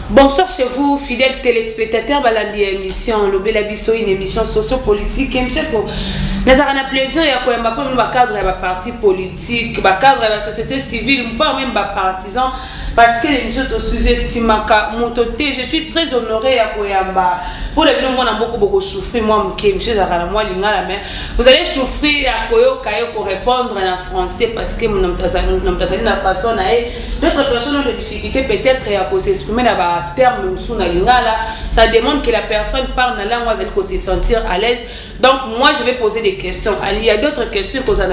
Bonsoir chez vous, fidèles téléspectateurs. Balandi émission, le Belabiso, une émission sociopolitique. Monsieur pour nous avons un plaisir à quoi nous cadre de parti politique, cadre de la société civile, voire même partisans, parce que les gens sous-estiment je suis très honoré à Koyamba. Pour les gens, on a beaucoup souffert. Moi, monsieur Zahara, moi, vous allez souffrir à Koyo pour répondre en français parce que nous avons la façon d'autres personnes ont des difficultés peut-être à s'exprimer dans le terme ça demande que la personne parle dans la langue elle peut se sentir à l'aise. Donc moi je vais poser des questions. Il y a d'autres questions que ça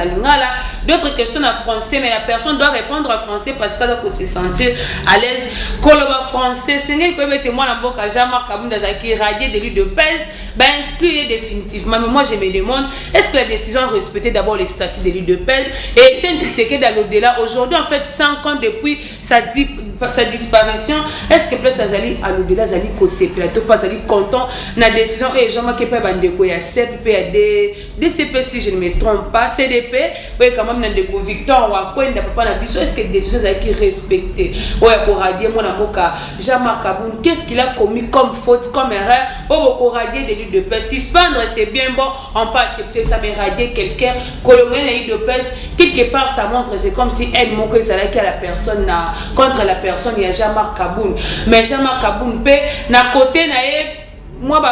d'autres questions en français, mais la personne doit répondre en français parce qu'elle doit se sentir à l'aise. Coloba français, c'est un peu moi dans boka Jean-Marc Kaboun qui radié de l'huile de pèse, ben excluez définitivement. Mais moi je me demande, est-ce que la décision respectait d'abord les statuts de l'huile de pèse et tiens tu sais que dans l'au-delà aujourd'hui en fait 5 ans depuis sa disparition, est-ce que plus ça allait à l'au-delà ça allait causer plateau pas allait content la décision et Jean-Marc pas bandeko ya CP il y a DCP si je ne me trompe pas, CDP, oui quand même dans des Victor ou à quoi est-ce que les décisions qui respectées ouais pour radier mon amour Jean-Marc Kaboun, qu'est-ce qu'il a commis comme faute, comme erreur pour radier des luttes de paix, suspendre c'est bien bon, on peut accepter ça mais radier quelqu'un, colombier les luttes de paix, quelque part ça montre c'est comme si elle manque ça là la personne contre la personne il y a Jean-Marc Kaboun, mais Jean-Marc Kaboun peut na côté na moi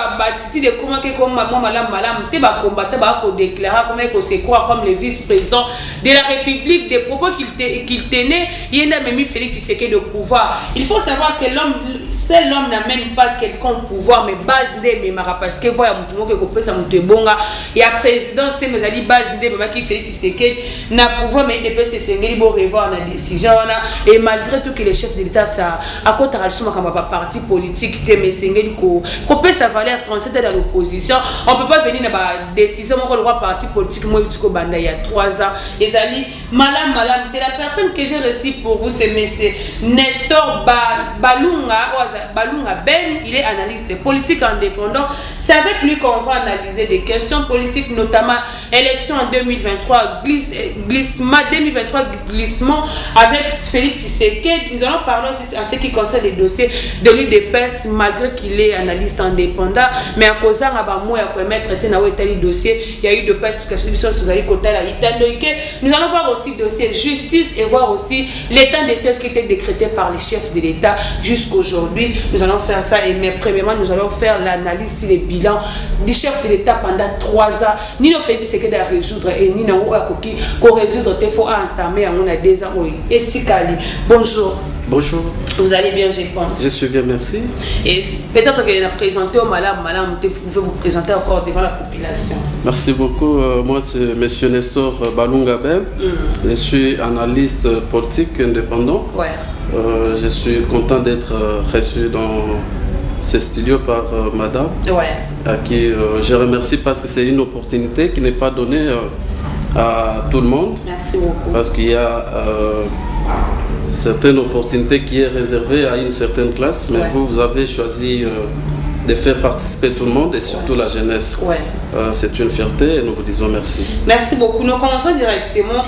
titi de comment que comme moi malam te ba combattre ba ko déclarer comment que c'est quoi comme le vice-président de la République des propos qu'il tenait il y a même Félix Tshisekedi de pouvoir. Il faut savoir que seul l'homme n'amène pas quelqu'un pouvoir mais base de memara parce que voya mutumo que ko pesa mutu bonga il y a présidence te mais ali base de mama qui Félix Tshisekedi na pouvoir mais de pesa sengeli bo revoir la décision et malgré tout que les chefs de l'État ça à côté ralsuma comme parti politique te mais sengeli ko sa valeur 37 dans l'opposition, on ne peut pas venir dans la décision mon roi parti politique moi il y a 3 ans et Zali malam c'est la personne que j'ai reçue pour vous c'est monsieur Nestor Balunga Ben, il est analyste politique indépendant. C'est avec lui qu'on va analyser des questions politiques, notamment élection en 2023, glissement avec Félix Tshisekedi. Nous allons parler aussi en ce qui concerne les dossiers de l'UDPS, malgré qu'il est analyste indépendant, mais à cause d'un mois à permettre traiter dans les dossiers, il y a eu de PES nous allons voir aussi le dossier justice et voir aussi l'état des sièges qui était décrété par les chefs de l'État jusqu'aujourd'hui. Nous allons faire ça et mais premièrement nous allons faire l'analyse sur les bilans du chef de l'État pendant 3 ans. Ni nous fait ce que à résoudre et ni nous qu'on résoudre il faut entamer à mon a 2 ans. Etikali. Bonjour. Bonjour. Vous allez bien, je pense. Je suis bien, merci. Et peut-être qu'il a présenté au Malam, vous pouvez vous présenter encore devant la population. Merci beaucoup. Moi, c'est M. Nestor Balunga Ben. Je suis analyste politique indépendant. Ouais. Je suis content d'être reçu dans ce studio par madame. Ouais. À qui je remercie parce que c'est une opportunité qui n'est pas donnée à tout le monde. Merci beaucoup. Parce qu'il y a certaines opportunités qui est réservée à une certaine classe, mais vous avez choisi de faire participer tout le monde et surtout la jeunesse. Ouais. C'est une fierté et nous vous disons merci. Merci beaucoup. Nous commençons directement.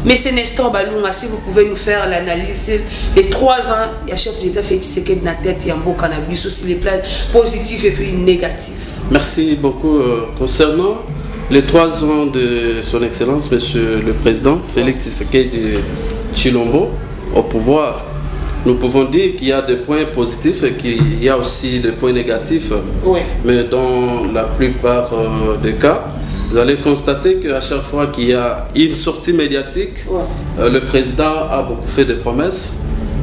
Monsieur Nestor Balunga, si vous pouvez nous faire l'analyse des 3 ans, il y a chef d'État Félix Tshisekedi dans la tête, il y a un beau cannabis aussi les plans positifs et puis négatifs. Merci beaucoup. Concernant les 3 ans de son Excellence, Monsieur le Président Félix Tshisekedi Tshilombo, au pouvoir, nous pouvons dire qu'il y a des points positifs et qu'il y a aussi des points négatifs. Oui. Mais dans la plupart des cas, vous allez constater qu'à chaque fois qu'il y a une sortie médiatique, le président a beaucoup fait de promesses.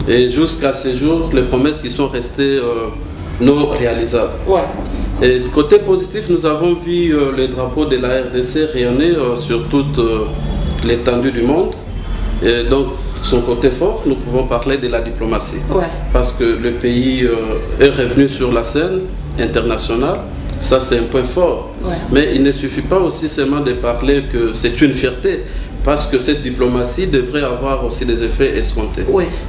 Et jusqu'à ce jour, les promesses qui sont restées non réalisables. Et côté positif, nous avons vu le drapeau de la RDC rayonner sur toute l'étendue du monde. Et donc, son côté fort, nous pouvons parler de la diplomatie. Parce que le pays est revenu sur la scène internationale. Ça, c'est un point fort. Mais il ne suffit pas aussi seulement de parler que c'est une fierté. Parce que cette diplomatie devrait avoir aussi des effets escomptés.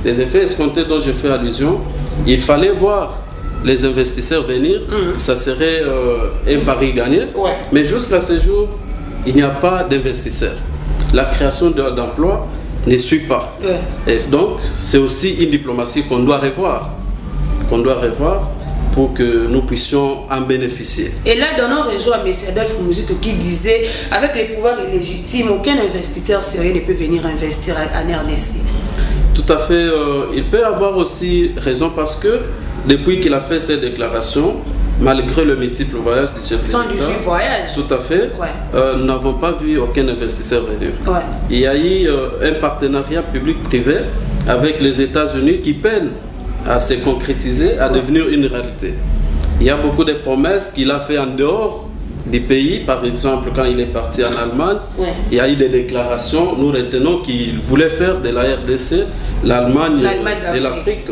Les effets escomptés dont je fais allusion, il fallait voir les investisseurs venir. Ça serait un pari gagné. Mais jusqu'à ce jour, il n'y a pas d'investisseurs. La création d'emplois ne suit pas. Et donc, c'est aussi une diplomatie qu'on doit revoir. qu'on doit revoir pour que nous puissions en bénéficier. Et là, dans nos réseaux, à M. Adolphe Muzito qui disait, avec les pouvoirs illégitimes, aucun investisseur sérieux ne peut venir investir en RDC. Tout à fait. Il peut avoir aussi raison parce que depuis qu'il a fait ces déclarations, malgré le multiple voyage du chef de l'État, 118 voyages. tout à fait, nous n'avons pas vu aucun investisseur venir. Il y a eu un partenariat public-privé avec les États-Unis qui peine à se concrétiser, à devenir une réalité. Il y a beaucoup de promesses qu'il a fait en dehors du pays. Par exemple, quand il est parti en Allemagne, il y a eu des déclarations. Nous retenons qu'il voulait faire de la RDC l'Allemagne de l'Afrique.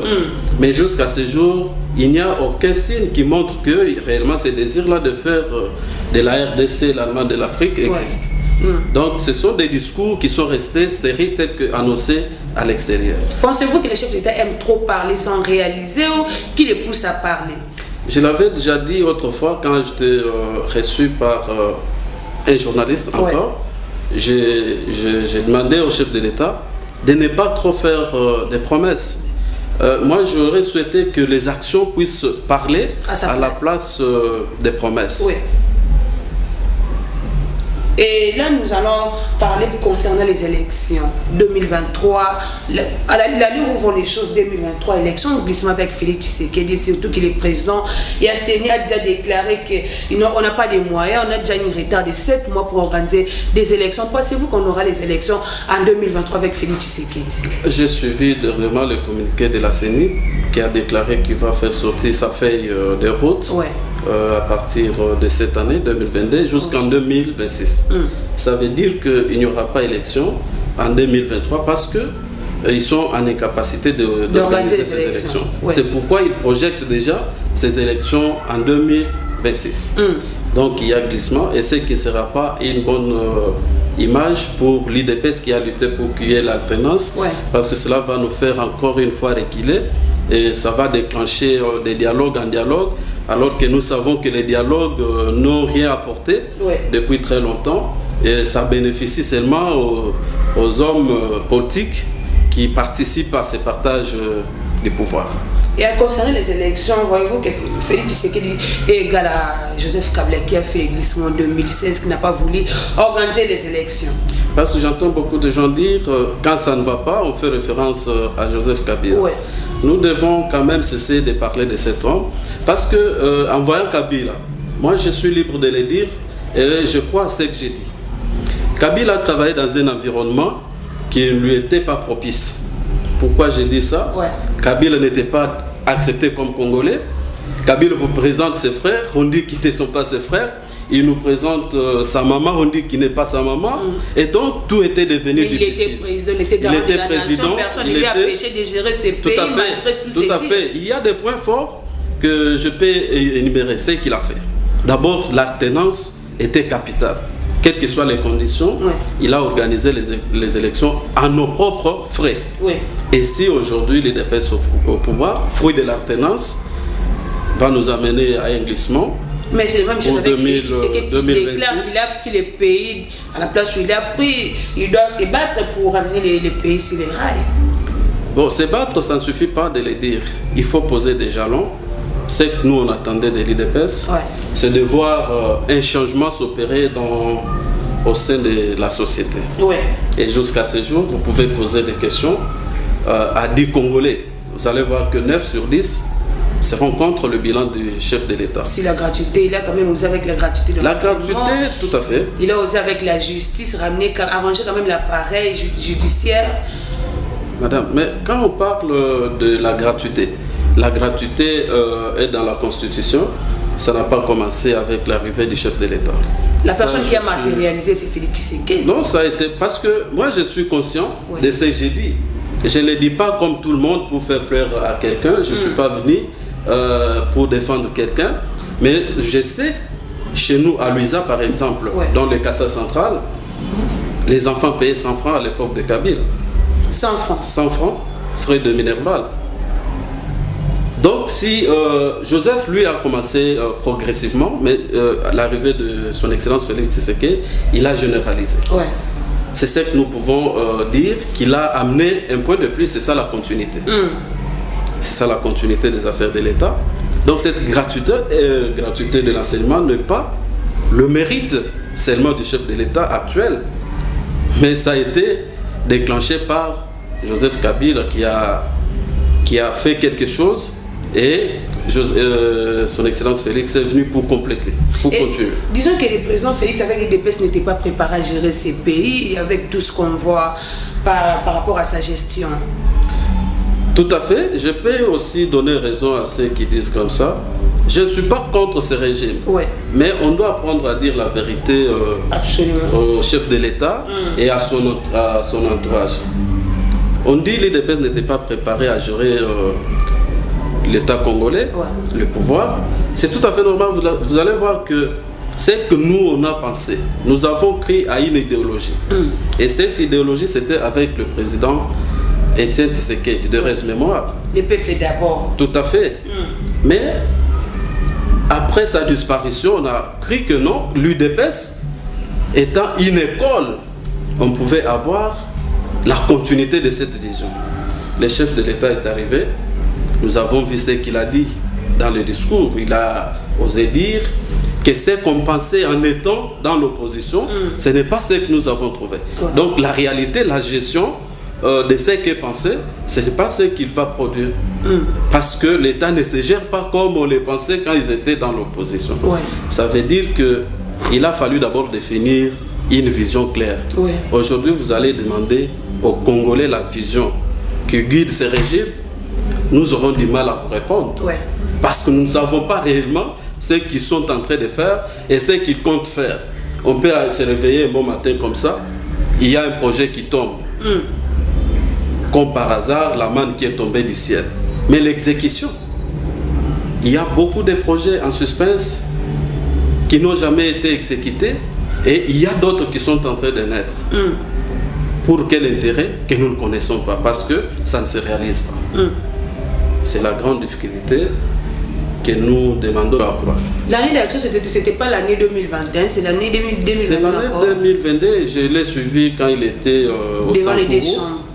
Mais jusqu'à ce jour, il n'y a aucun signe qui montre que réellement ce désir-là de faire de la RDC l'Allemagne de l'Afrique existe. Donc ce sont des discours qui sont restés stériles tels qu'annoncés à l'extérieur. Pensez-vous que les chefs d'État aiment trop parler sans réaliser ou qui les pousse à parler? Je l'avais déjà dit autrefois quand j'étais reçu par un journaliste encore. J'ai demandé au chef de l'État de ne pas trop faire des promesses. Moi, j'aurais souhaité que les actions puissent parler à la place des promesses. Et là, nous allons parler concernant les élections 2023. À l'allure où vont les choses 2023, élections, glissement avec Félix Tshisekedi, surtout qu'il est président. Et Asseni a déjà déclaré qu'on n'a pas de moyens, on a déjà une retard de 7 mois pour organiser des élections. Pensez-vous qu'on aura les élections en 2023 avec Félix Tshisekedi? J'ai suivi dernièrement le communiqué de l'Asseni qui a déclaré qu'il va faire sortir sa feuille de route. À partir de cette année 2022 jusqu'en 2026. Ça veut dire qu'il n'y aura pas élection en 2023 parce qu'ils sont en incapacité d'organiser ces élections. C'est pourquoi ils projettent déjà ces élections en 2026. Donc il y a glissement et ce qui ne sera pas une bonne image pour l'IDPS qui a lutté pour qu'il y ait l'alternance parce que cela va nous faire encore une fois reculer et ça va déclencher des dialogues en dialogue alors que nous savons que les dialogues n'ont rien apporté depuis très longtemps et ça bénéficie seulement aux hommes politiques qui participent à ce partage du pouvoir. Et concernant les élections, voyez-vous que Félix Tshisekedi est égal à Joseph Kabila qui a fait le glissement en 2016, qui n'a pas voulu organiser les élections. Parce que j'entends beaucoup de gens dire quand ça ne va pas, on fait référence à Joseph Kabila. Nous devons quand même cesser de parler de cet homme parce que en voyant Kabila, moi je suis libre de le dire et je crois à ce que j'ai dit. Kabila a travaillé dans un environnement qui ne lui était pas propice. Pourquoi j'ai dit ça? Kabila n'était pas accepté comme Congolais. Kabila vous présente ses frères, on dit qu'ils ne sont pas ses frères. Il nous présente sa maman, on dit qu'il n'est pas sa maman. Et donc tout était devenu difficile. Il était président, personne ne lui a empêché de gérer ses pays malgré tous ses titres. Il y a des points forts que je peux énumérer, c'est qu'il a fait. D'abord, l'alternance était capitale. Quelles que soient les conditions, il a organisé les élections à nos propres frais. Et si aujourd'hui l'IDPS au pouvoir, fruit de l'alternance, va nous amener à un glissement. Mais c'est le même chose avec Félix Tshisekedi qui déclare qu'il a pris les pays à la place où il a pris. Il doit se battre pour ramener les pays sur les rails. Bon, se battre, ça ne suffit pas de le dire. Il faut poser des jalons. Ce que nous on attendait de l'IDPS, c'est de voir un changement s'opérer au sein de la société. Et jusqu'à ce jour, vous pouvez poser des questions à 10 Congolais. Vous allez voir que 9 sur 10 seront contre le bilan du chef de l'État. Si la gratuité, il a quand même osé avec la gratuité de la gratuité, tout à fait. Il a osé avec la justice, arranger quand même l'appareil judiciaire. Madame, mais quand on parle de la gratuité est dans la Constitution. Ça n'a pas commencé avec l'arrivée du chef de l'État. La personne qui a matérialisé, c'est Félix Tshisekedi. Non, ça a été parce que moi je suis conscient de ce que j'ai dit. Je ne le dis pas comme tout le monde pour faire peur à quelqu'un. Je ne suis pas venu pour défendre quelqu'un. Mais je sais, chez nous à Luisa par exemple, dans le Cassa central, les enfants payaient 100 francs à l'époque de Kabila. 100 francs. 100 francs, frais de Minerval. Donc si Joseph lui a commencé progressivement, mais à l'arrivée de son excellence Félix Tshisekedi, il a généralisé. C'est ce que nous pouvons dire qu'il a amené un point de plus, c'est ça la continuité. C'est ça la continuité des affaires de l'État. Donc cette gratuité de l'enseignement n'est pas le mérite seulement du chef de l'État actuel, mais ça a été déclenché par Joseph Kabila qui a fait quelque chose et son Excellence Félix est venu pour compléter, pour continuer. Disons que le président Félix avec l'UDPS n'était pas préparé à gérer ces pays avec tout ce qu'on voit par rapport à sa gestion. Tout à fait. Je peux aussi donner raison à ceux qui disent comme ça. Je ne suis pas contre ce régime. Ouais. Mais on doit apprendre à dire la vérité au chef de l'État et à son entourage. On dit que l'UDPS n'était pas préparé à gérer l'État congolais, le pouvoir. C'est tout à fait normal. Vous allez voir que c'est que nous, on a pensé. Nous avons créé à une idéologie. Et cette idéologie, c'était avec le président Étienne Tshisekedi, de reste mémoire. Le peuple d'abord. Tout à fait. Mais après sa disparition, on a cru que non, l'UDPS étant une école, on pouvait avoir la continuité de cette vision. Le chef de l'État est arrivé. Nous avons vu ce qu'il a dit dans le discours. Il a osé dire que ce qu'on pensait en étant dans l'opposition, ce n'est pas ce que nous avons trouvé. Donc la réalité, la gestion de ce qu'il pensait, ce n'est pas ce qu'il va produire. Parce que l'État ne se gère pas comme on le pensait quand ils étaient dans l'opposition. Ça veut dire qu'il a fallu d'abord définir une vision claire. Aujourd'hui, vous allez demander aux Congolais la vision qui guide ce régime. Nous aurons du mal à vous répondre. Parce que nous ne savons pas réellement ce qu'ils sont en train de faire et ce qu'ils comptent faire. On peut se réveiller un bon matin comme ça, il y a un projet qui tombe. Comme par hasard, la manne qui est tombée du ciel. Mais l'exécution, il y a beaucoup de projets en suspense qui n'ont jamais été exécutés et il y a d'autres qui sont en train de naître. Pour quel intérêt que nous ne connaissons pas, parce que ça ne se réalise pas. C'est la grande difficulté que nous demandons à croire. L'année d'action, ce n'était pas l'année 2021, c'est l'année 2022. C'est l'année 2022, je l'ai suivi quand il était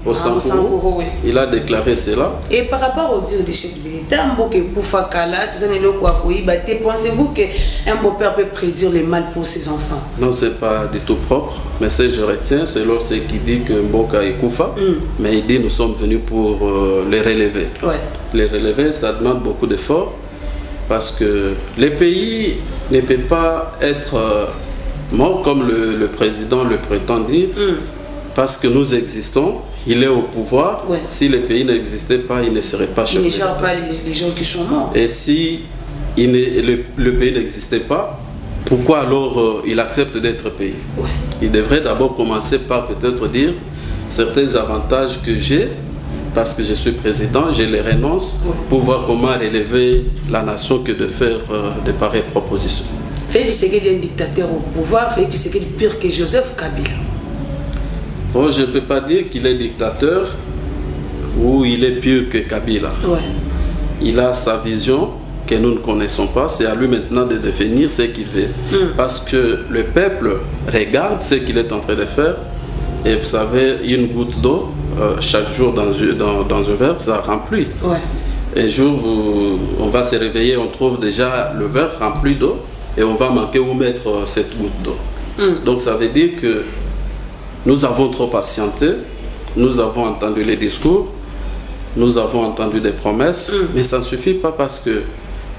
au Sankourou. Il a déclaré cela. Et par rapport au dire des chefs de l'État, pensez-vous qu'un beau-père peut prédire le mal pour ses enfants? Non, ce n'est pas du tout propre, mais ce que je retiens, c'est lorsqu'il dit que Mboka est Koufa, mais il dit nous sommes venus pour les relever. Les relever, ça demande beaucoup d'efforts. Parce que les pays ne peuvent pas être morts comme le président le prétend dire, parce que nous existons, il est au pouvoir. Si le pays n'existait pas, il ne serait pas chef. Il ne gère pas les gens qui sont morts. Et si le pays n'existait pas, pourquoi alors il accepte d'être pays? Il devrait d'abord commencer par peut-être dire certains avantages que j'ai. Parce que je suis président, je les renonce pour voir comment relever la nation que de faire de pareilles propositions. Félix Tshisekedi est un dictateur au pouvoir, Félix Tshisekedi est pire que Joseph Kabila. Bon, je ne peux pas dire qu'il est dictateur ou il est pire que Kabila. Il a sa vision que nous ne connaissons pas, c'est à lui maintenant de définir ce qu'il veut. Parce que le peuple regarde ce qu'il est en train de faire. Et vous savez, une goutte d'eau, chaque jour dans un verre, ça remplit. Un jour, on va se réveiller, on trouve déjà le verre rempli d'eau et on va manquer où mettre cette goutte d'eau. Donc ça veut dire que nous avons trop patienté, nous avons entendu les discours, nous avons entendu des promesses, mais ça ne suffit pas parce que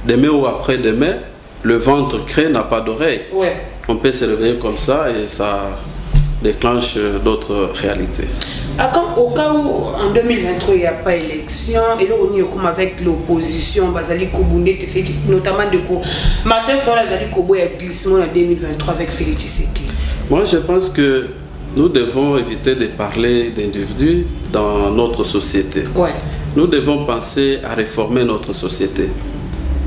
demain ou après-demain, le ventre crée n'a pas d'oreille. On peut se réveiller comme ça et ça déclenche d'autres réalités. Au cas où en 2023 il n'y a pas d'élection, et là on est comme avec l'opposition, notamment de Martin Fayulu Zali Kobo et glissement en 2023 avec Félix Tshisekedi. Moi je pense que nous devons éviter de parler d'individus dans notre société. Nous devons penser à réformer notre société.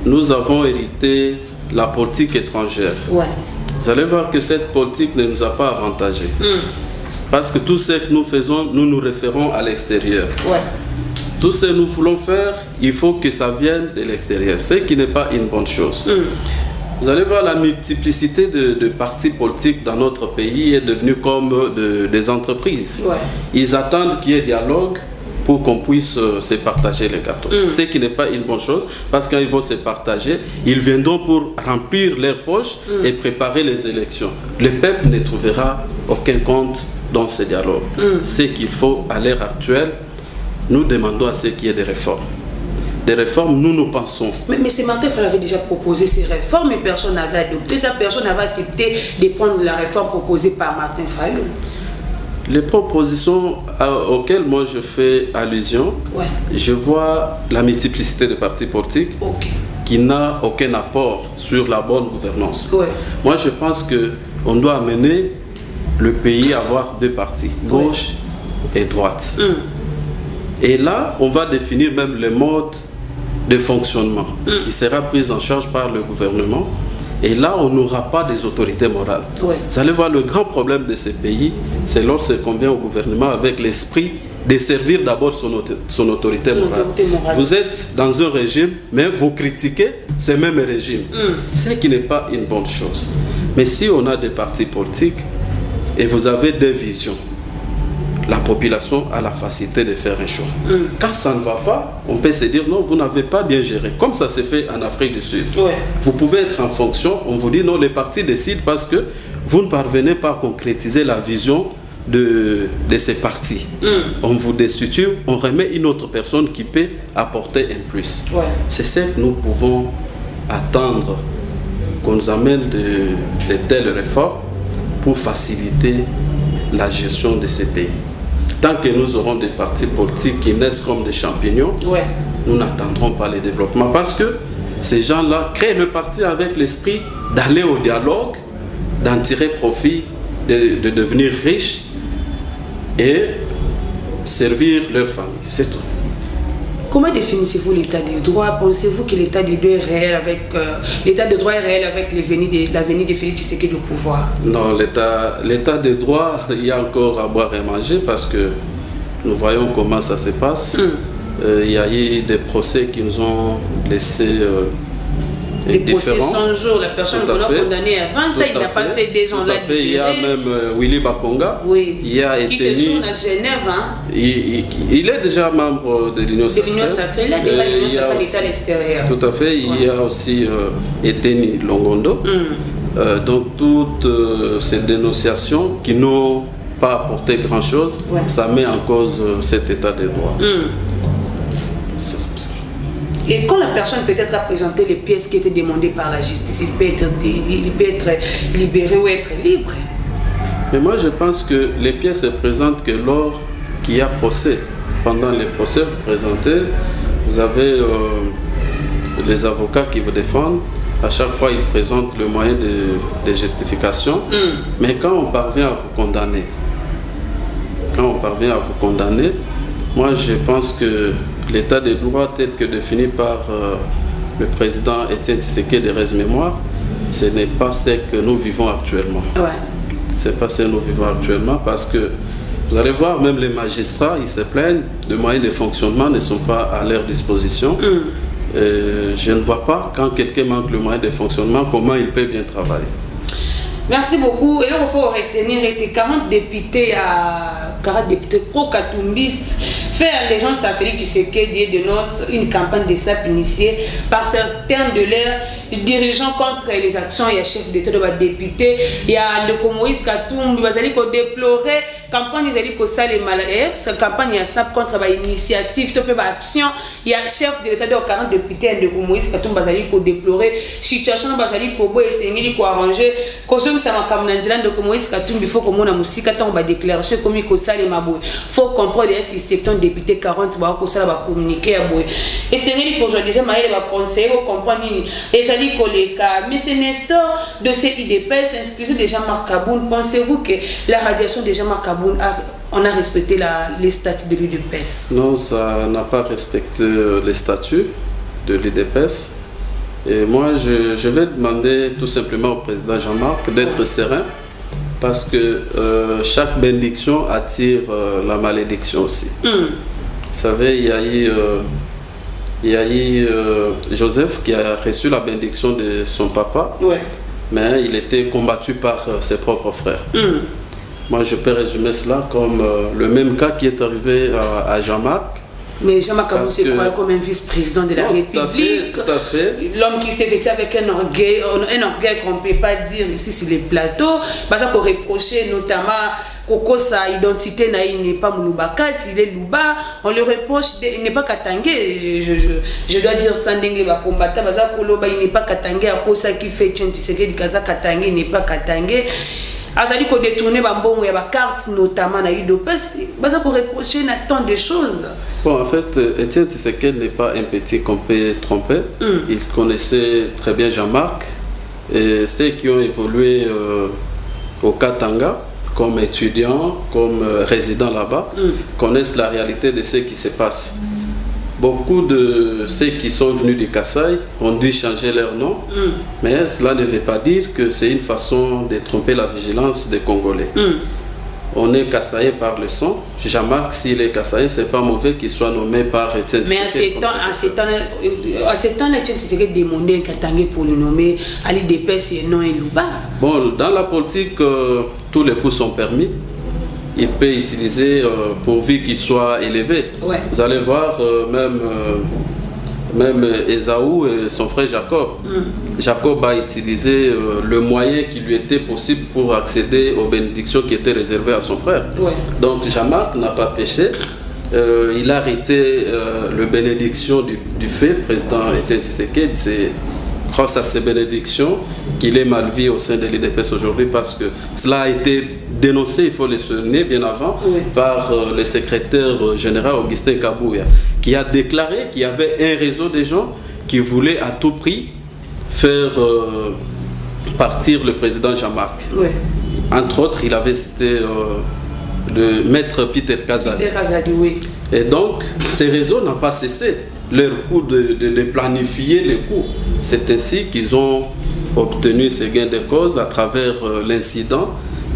Nous avons hérité la politique étrangère. Vous allez voir que cette politique ne nous a pas avantagés. Parce que tout ce que nous faisons, nous nous référons à l'extérieur. Tout ce que nous voulons faire, il faut que ça vienne de l'extérieur. Ce qui n'est pas une bonne chose. Vous allez voir la multiplicité de partis politiques dans notre pays est devenue comme des entreprises. Ils attendent qu'il y ait dialogue pour qu'on puisse se partager les gâteaux. Ce qui n'est pas une bonne chose, parce qu'ils vont se partager, ils viendront pour remplir leurs poches et préparer les élections. Le peuple ne trouvera aucun compte dans ce dialogue. Ce qu'il faut à l'heure actuelle, nous demandons à ce qu'il y ait des réformes. Des réformes, nous pensons. Mais M. Martin Fayulu avait déjà proposé ces réformes, mais personne n'avait adopté ça, personne n'avait accepté de prendre la réforme proposée par Martin Fayulu. Les propositions auxquelles moi je fais allusion, je vois la multiplicité de partis politiques qui n'a aucun apport sur la bonne gouvernance. Moi je pense qu'on doit amener le pays à avoir deux partis, gauche et droite. Et là, on va définir même le mode de fonctionnement qui sera pris en charge par le gouvernement. Et là, on n'aura pas des autorités morales. Vous allez voir, le grand problème de ces pays, c'est lorsqu'on vient au gouvernement avec l'esprit de servir d'abord son autorité morale. Vous êtes dans un régime, mais vous critiquez ce même régime. Ce qui n'est pas une bonne chose. Mais si on a des partis politiques et vous avez des visions, la population a la facilité de faire un choix. Quand ça ne va pas, on peut se dire non, vous n'avez pas bien géré. Comme ça s'est fait en Afrique du Sud. Vous pouvez être en fonction, on vous dit non, les partis décident parce que vous ne parvenez pas à concrétiser la vision de ces partis. On vous destitue, on remet une autre personne qui peut apporter un plus. C'est ce que nous pouvons attendre, qu'on nous amène de telles réformes pour faciliter la gestion de ces pays. Tant que nous aurons des partis politiques qui naissent comme des champignons, nous n'attendrons pas le développement. Parce que ces gens-là créent le parti avec l'esprit d'aller au dialogue, d'en tirer profit, de devenir riches et servir leur famille. C'est tout. Comment définissez-vous l'état de droit? Pensez-vous que l'état de droit est réel avec l'état de droit est réel avec la venue de Félix Tshisekedi au pouvoir? Non, l'état de droit, il y a encore à boire et manger parce que nous voyons comment ça se passe. Il y a eu des procès qui nous ont laissé les procès 100 jours, la personne qu'on a condamnée à 20 ans, il n'a pas fait 2 ans là. Il y a même Willy Bakonga, qui séjourne à Genève. Il est déjà membre de l'Union sacrée. L'Union sacrée, là, de l'Union sacrée d'État à l'extérieur. Tout à fait, il y a aussi Eteni Longondo. Donc toutes ces dénonciations qui n'ont pas apporté grand-chose, ça met en cause cet état de droit. Et quand la personne peut-être a présenté les pièces qui étaient demandées par la justice, il peut être libéré ou être libre. Mais moi je pense que les pièces se présentent que lors qu'il y a procès. Pendant les procès vous présentez, vous avez les avocats qui vous défendent. À chaque fois ils présentent le moyen de justification. Mais quand on parvient à vous condamner, moi je pense que l'état de droit tel que défini par le président Étienne Tshisekedi de Reste-Mémoire, ce n'est pas ce que nous vivons actuellement. C'est pas ce que nous vivons actuellement parce que vous allez voir, même les magistrats, ils se plaignent, les moyens de fonctionnement ne sont pas à leur disposition. Je ne vois pas, quand quelqu'un manque le moyen de fonctionnement, comment il peut bien travailler. Merci beaucoup. Et là, il faut retenir 40 députés pro-katumbistes faire allégeance à Félix Tshisekedi et dénoncent une campagne de SAP initiée par certains de leurs dirigeants contre les actions et chefs d'État de la députés. Il y a le Moïse Katumbi, il y a déplorer campagne, cette campagne il SAP contre l'initiative, action. Il y a chef de l'État de 40 députés de Moïse Katumbi, il déplorer situation, il faut arranger. Il faut qu'on a musique déclaration comme il faut comprendre si c'est un député 40 va communiquer et c'est aujourd'hui déjà va conseiller comprendre et ça dit mais c'est Nestor de ces IDPS inscription de Jean-Marc Kaboun. Pensez-vous que la radiation de Jean-Marc Kaboun on a respecté les statuts de l'UDPS? Non, ça n'a pas respecté les statuts de l'UDPS. Et moi, je vais demander tout simplement au président Jean-Marc d'être serein parce que chaque bénédiction attire la malédiction aussi. Vous savez, il y a eu Joseph qui a reçu la bénédiction de son papa, mais il était combattu par ses propres frères. Moi, je peux résumer cela comme le même cas qui est arrivé à Jean-Marc. Mais Jean-Marc Kabou se croit comme un vice-président de la République. Tout à fait. L'homme qui s'est vêtu avec un orgueil qu'on ne peut pas dire ici sur les plateaux. Parce qu'on reprochait notamment Koko, sa identité n'est pas Mouloubakat, il est Louba. On le reproche, il n'est pas Katangé. Je dois dire Sandenge va combattre. Il n'est pas Katangé. À cause qui fait Tchentiseke Kaza Katangé, il n'est pas Katangé. Azali ko détourner bambongo ya ba carte notamment na UDPS baza ko reprocher tant de choses. Bon, en fait, Étienne Tshisekedi n'est pas un petit qu'on peut tromper. Il connaissait très bien Jean-Marc et ceux qui ont évolué au Katanga comme étudiants, comme résidents là-bas, connaissent la réalité de ce qui se passe. Beaucoup de ceux qui sont venus du Kasaï ont dû changer leur nom, mais cela ne veut pas dire que c'est une façon de tromper la vigilance des Congolais. On est Kasaïen par le sang. Jean-Marc, s'il est Kasaïen, ce n'est pas mauvais qu'il soit nommé par Étienne Tshisekedi. Mais à ce temps, Étienne Tshisekedi demandait un Katangé pour le nommer Ali Depes et non un Louba. Bon, dans la politique, tous les coups sont permis. Il peut utiliser pourvu qu'il soit élevé. Ouais. Vous allez voir même Esaü et son frère Jacob. Jacob a utilisé le moyen qui lui était possible pour accéder aux bénédictions qui étaient réservées à son frère. Ouais. Donc Jean-Marc n'a pas péché. Il a arrêté le bénédiction du fait, président Étienne Tshisekedi. C'est grâce à ces bénédictions qu'il est mal vu au sein de l'UDPS aujourd'hui, parce que cela a été dénoncé, il faut le souligner, bien avant, par le secrétaire général Augustin Kabouya, qui a déclaré qu'il y avait un réseau de gens qui voulaient à tout prix faire partir le président Jean-Marc. Entre autres, il avait cité le maître Peter Kazadi. Et donc, ces réseaux n'ont pas cessé leur coup de planifier les coups. C'est ainsi qu'ils ont obtenu ces gains de cause à travers l'incident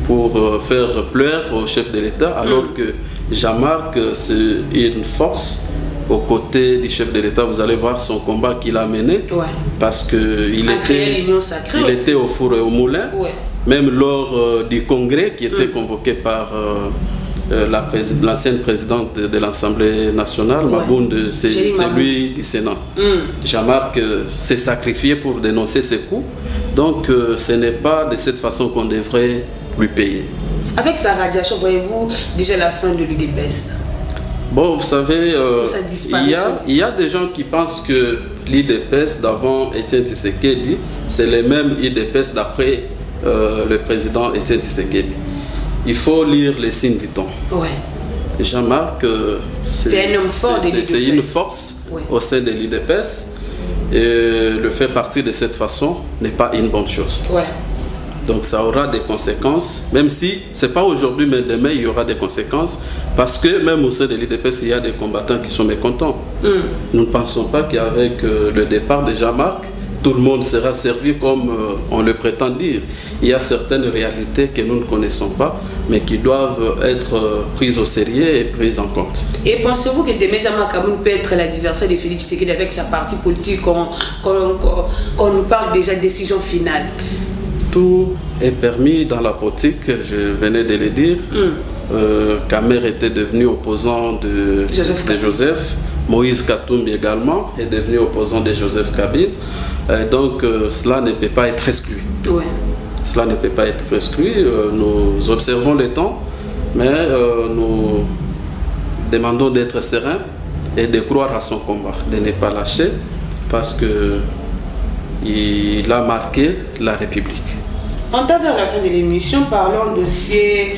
pour faire pleurer au chef de l'État, alors que Jean-Marc, c'est une force aux côtés du chef de l'État. Vous allez voir son combat qu'il a mené, parce qu'il était au four et au moulin, même lors du congrès qui était convoqué par l'ancienne présidente de l'Assemblée nationale, Mabounde, c'est lui du Sénat. Jean-Marc s'est sacrifié pour dénoncer ces coups. Donc ce n'est pas de cette façon qu'on devrait lui payer. Avec sa radiation, voyez-vous déjà la fin de l'UDPS? Bon, vous savez, il y a des gens qui pensent que l'UDPS d'avant Étienne Tshisekedi, c'est les mêmes UDPS d'après le président Étienne Tshisekedi. Il faut lire les signes du temps. Jean-Marc, c'est une force au sein de l'UDPS, et le faire partir de cette façon n'est pas une bonne chose. Donc ça aura des conséquences, même si ce n'est pas aujourd'hui, mais demain il y aura des conséquences, parce que même au sein de l'UDPS, il y a des combattants qui sont mécontents. Nous ne pensons pas qu'avec le départ de Jean-Marc, tout le monde sera servi comme on le prétend dire. Il y a certaines réalités que nous ne connaissons pas, mais qui doivent être prises au sérieux et prises en compte. Et pensez-vous que demain Jean-Marc Kabou peut être l'adversaire de Félix Tshisekedi avec sa partie politique, qu'on nous parle déjà de décision finale? Tout est permis dans la politique, je venais de le dire. Kamer était devenu opposant de Joseph. Moïse Katumbi également est devenu opposant de Joseph Kabila. Donc cela ne peut pas être exclu. Cela ne peut pas être exclu. Nous observons le temps, mais nous demandons d'être sereins et de croire à son combat, de ne pas lâcher, parce qu'il a marqué la République. En temps vers la fin de l'émission, parlons de ces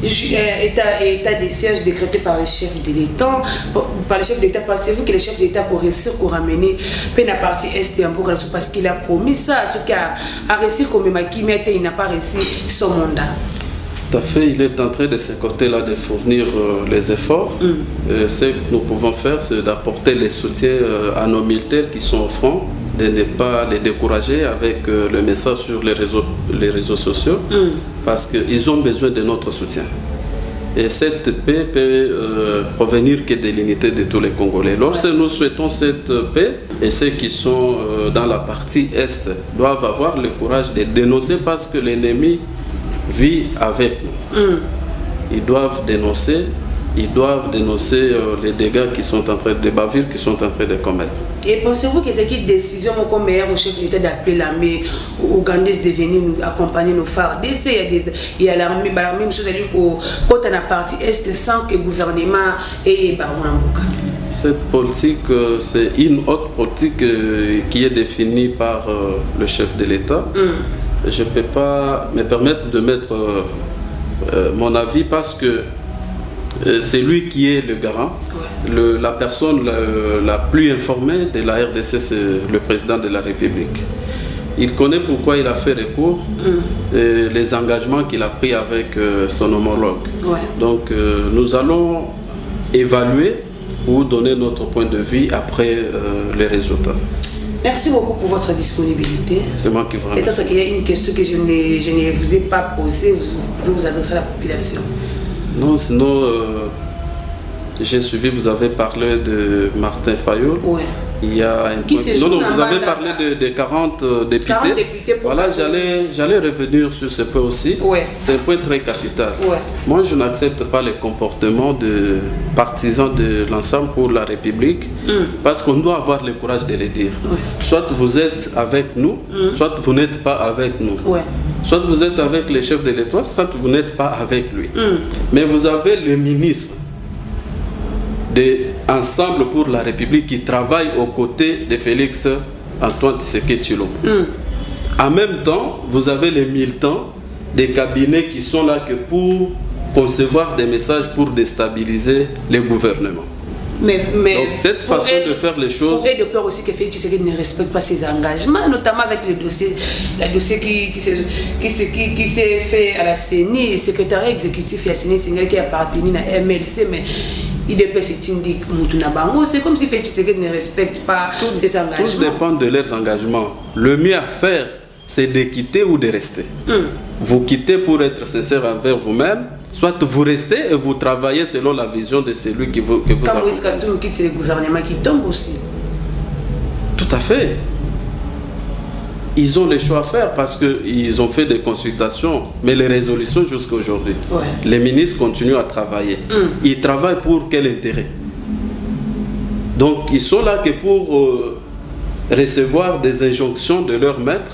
état des sièges décrété par les chefs de l'État. Par les chefs d'État, pensez-vous que les chefs d'État pourraient réussir à ramener la partie Est et parce qu'il a promis ça, ce qui a réussi comme il n'a pas réussi son mandat? Tout à fait, il est en train de ce côté-là de fournir les efforts. Ce que nous pouvons faire, c'est d'apporter les soutiens à nos militaires qui sont au front, de ne pas les décourager avec le message sur les réseaux sociaux, parce qu'ils ont besoin de notre soutien. Et cette paix peut provenir que de l'unité de tous les Congolais. Lorsque nous souhaitons cette paix, et ceux qui sont dans la partie Est doivent avoir le courage de dénoncer, parce que l'ennemi vit avec nous. ils doivent dénoncer les dégâts qui sont en train de bavures qui sont en train de commettre. Et pensez-vous que c'est une décision comme meilleur au chef de l'État d'appeler l'armée ougandaise de venir nous accompagner nos phares? Il y a l'armée, même chose quand on a parti est sans que le gouvernement ait cette politique, c'est une autre politique qui est définie par le chef de l'État. Je ne peux pas me permettre de mettre mon avis parce que c'est lui qui est le garant. La personne la plus informée de la RDC, c'est le président de la République. Il connaît pourquoi il a fait recours et les engagements qu'il a pris avec son homologue. Donc nous allons évaluer ou donner notre point de vue après les résultats. Merci beaucoup pour votre disponibilité. C'est moi qui vous remercie. Peut-être qu'il y a une question que je ne vous ai pas posée, vous pouvez vous adresser à la population. Non, sinon, j'ai suivi, vous avez parlé de Martin Fayol. Il y a un point... Non, vous avez parlé de 40 députés. 40 députés voilà, j'allais revenir sur ce point aussi. C'est un point très capital. Moi, je n'accepte pas les comportements de partisans de l'ensemble pour la République parce qu'on doit avoir le courage de le dire. Soit vous êtes avec nous, soit vous n'êtes pas avec nous. Soit vous êtes avec les chefs de l'État, soit vous n'êtes pas avec lui. Mais vous avez le ministre de Ensemble pour la République qui travaille aux côtés de Félix Antoine Tshisekedi Tshilombo. En même temps, vous avez les militants des cabinets qui sont là que pour concevoir des messages pour déstabiliser les gouvernements. Donc cette façon de faire les choses... Vous avez de peur aussi que Félix Tshisekedi ne respecte pas ses engagements, notamment avec le dossier qui s'est fait à la CENI, le secrétariat exécutif de la CENI qui appartenu à MLC, mais il dépend c'est comme si Félix Tshisekedi ne respecte pas ses engagements. Tout dépend de leurs engagements. Le mieux à faire, c'est de quitter ou de rester. Vous quittez pour être sincère envers vous-même, soit vous restez et vous travaillez selon la vision de celui que vous avez. Quand Moïse Katumbi quitte, c'est le gouvernement qui tombe aussi. Tout à fait. Ils ont le choix à faire parce qu'ils ont fait des consultations, mais les résolutions jusqu'à aujourd'hui. Les ministres continuent à travailler. Ils travaillent pour quel intérêt? Donc ils sont là que pour recevoir des injonctions de leur maître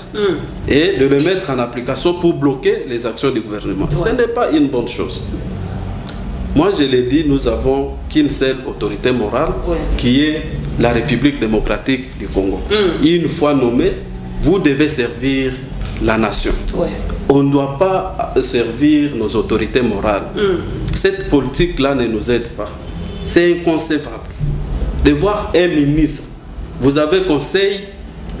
et de le mettre en application pour bloquer les actions du gouvernement. Ce n'est pas une bonne chose. Moi, je l'ai dit, nous avons qu'une seule autorité morale qui est la République démocratique du Congo. Une fois nommée, vous devez servir la nation. On ne doit pas servir nos autorités morales. Cette politique-là ne nous aide pas. C'est inconcevable de voir un ministre. Vous avez conseil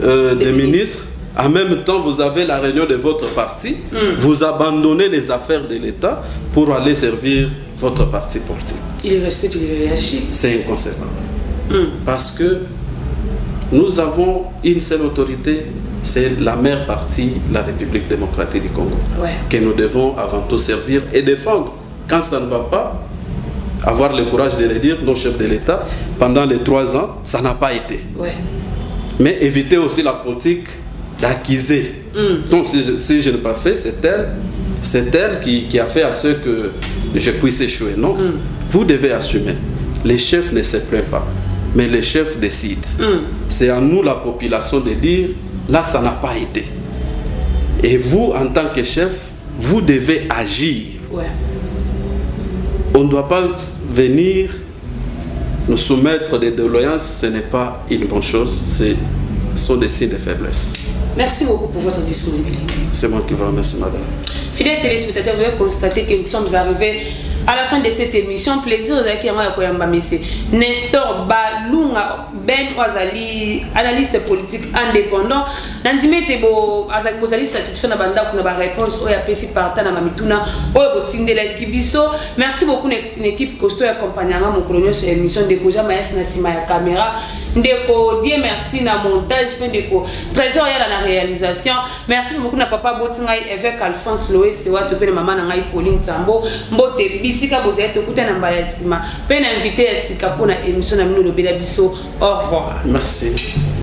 des ministres, en même temps vous avez la réunion de votre parti, vous abandonnez les affaires de l'État pour aller servir votre parti politique. Il respecte, il réagit. C'est inconcevable. Parce que nous avons une seule autorité, c'est la mère partie, la République démocratique du Congo, que nous devons avant tout servir et défendre. Quand ça ne va pas, avoir le courage de le dire, nos chefs de l'État, pendant les 3 ans, ça n'a pas été. Mais éviter aussi la politique d'accuser. Donc si je n'ai pas fait, c'est elle qui a fait à ce que je puisse échouer. Non, vous devez assumer. Les chefs ne se plaignent pas, mais les chefs décident. C'est à nous, la population, de dire, là, ça n'a pas été. Et vous, en tant que chef, vous devez agir. On ne doit pas venir nous soumettre des doléances, ce n'est pas une bonne chose, ce sont des signes de faiblesse. Merci beaucoup pour votre disponibilité. C'est moi qui vous remercie, madame. Fidèles téléspectateurs, vous avez constaté que nous sommes arrivés à la fin de cette émission. Plaisir de vous Nestor Balunga Ben Wazali, analyste politique indépendant. Nandime Tebo, Azak Bozali satisfait na banda pour la réponse au APC partant na Mamituna, au Botinde la Kibiso. Merci beaucoup une équipe costaud accompagnant mon colonel sur l'émission de Koja Maes Nasima ya caméra. Ndeko, Dieu merci na montage, ndeko trésor ya la réalisation. Merci beaucoup na papa Botingai avec Alphonse Loé, c'est wa topé maman na ngai Pauline Sambo, mbote bisika bozete kuta na mbaya sima. Pe na invité ya sika pour na émission na mino lobela biso. Au revoir. Merci.